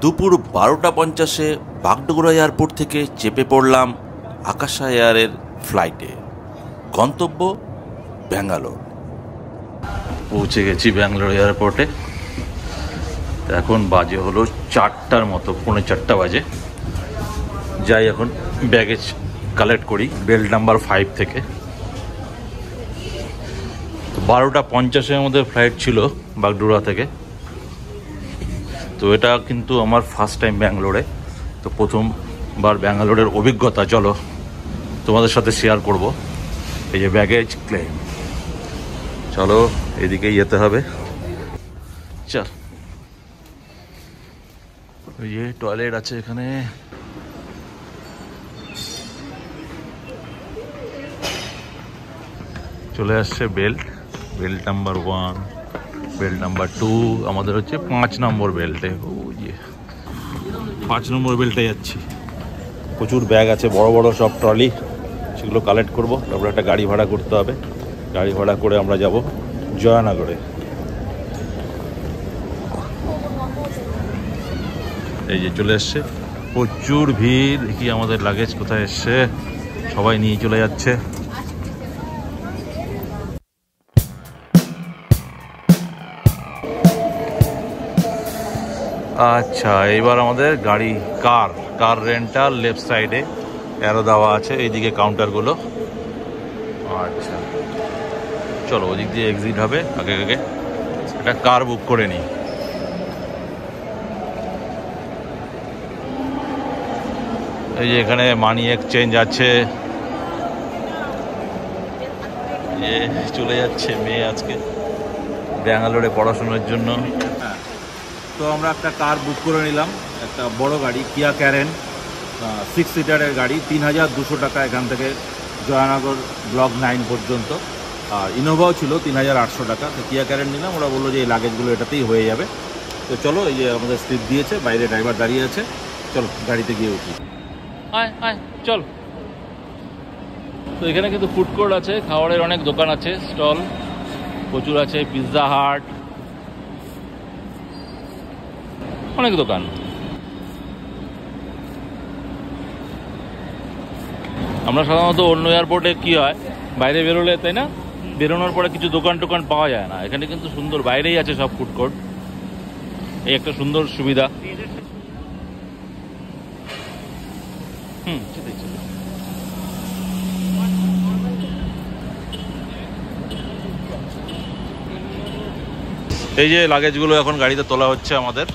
দুপুর 12:50 বাগডোগরা এয়ারপোর্ট থেকে চেপে পড়লাম আকাশা এয়ারের ফ্লাইটে। গন্তব্য ব্যাঙ্গালোর। পৌঁছে গেছি ব্যাঙ্গালোর এয়ারপোর্টে। এখন বাজে হলো 4টার মতো, 4:45 বাজে। যাই এখন ব্যাগেজ কালেক্ট করি বেল্ট নাম্বার 5 থেকে। 12:50 মধ্যে ফ্লাইট ছিল বাগডোগরা থেকে। তো এটা কিন্তু আমার ফার্স্ট টাইম ব্যাঙ্গালোরে। তো প্রথমবার ব্যাঙ্গালোরের অভিজ্ঞতা চলো তোমাদের সাথে শেয়ার করব। এই যে ব্যাগেজ ক্লেম, চলো এদিকেই যেতে হবে। চল, এই যে টয়লেট আছে এখানে। চলে আসছে বেল্ট নাম্বার 1, বেল্ট নাম্বার 2। আমাদের হচ্ছে 5 নম্বর বেল্টে। ও যে 5 নম্বর বেল্টে যাচ্ছি। প্রচুর ব্যাগ আছে, বড় বড় সব ট্রলি, সেগুলো কালেক্ট করব। তারপরে একটা গাড়ি ভাড়া করতে হবে। গাড়ি ভাড়া করে আমরা যাব জয়ানগরে। এই যে চলে এসছে, প্রচুর ভিড়। দেখি আমাদের লাগেজ কোথায় এসছে, সবাই নিয়ে চলে যাচ্ছে। আচ্ছা, এবার আমাদের গাড়ি কার রেন্টাল লেফট সাইডে অ্যারো দেওয়া আছে, এইদিকে কাউন্টারগুলো। আচ্ছা চলো, ওদিক দিয়ে এক্সিট হবে। আগে একটা কার বুক করে নিই। এই যে এখানে মানি এক্সচেঞ্জ আছে। চলে যাচ্ছে মেয়ে আজকে ব্যাঙ্গালোরে পড়াশোনার জন্য। তো আমরা একটা কার বুক করে নিলাম, একটা বড় গাড়ি, কিয়া ক্যারেন 6 সিটারের গাড়ি। 3200 টাকা এখান থেকে জয়ানগর ব্লক 9 পর্যন্ত। আর ইনোভাও ছিল 3800 টাকা। তো কিয়া ক্যারেন নিলাম। ওরা বললো যে এই লাগেজগুলো এটাতেই হয়ে যাবে। তো চলো, এই যে আমাদের স্লিপ দিয়েছে, বাইরে ড্রাইভার দাঁড়িয়ে আছে। চলো গাড়িতে গিয়ে উঠি। চল। তো এখানে কিন্তু ফুড কোর্ট আছে, খাবারের অনেক দোকান আছে, স্টল প্রচুর আছে। পিৎজা হাট, অনেক দোকান। আমরা সাধারণত অন্য এয়ারপোর্টে কি হয়, বাইরে বেরোলে, তাই না, বেরোনোর পরে কিছু দোকান টোকান পাওয়া যায় না। এখানে কিন্তু সুন্দর বাইরেই আছে সব ফুড কোর্ট। এই একটা সুন্দর সুবিধা। এই যে লাগেজগুলো এখন গাড়িতে তোলা হচ্ছে আমাদের।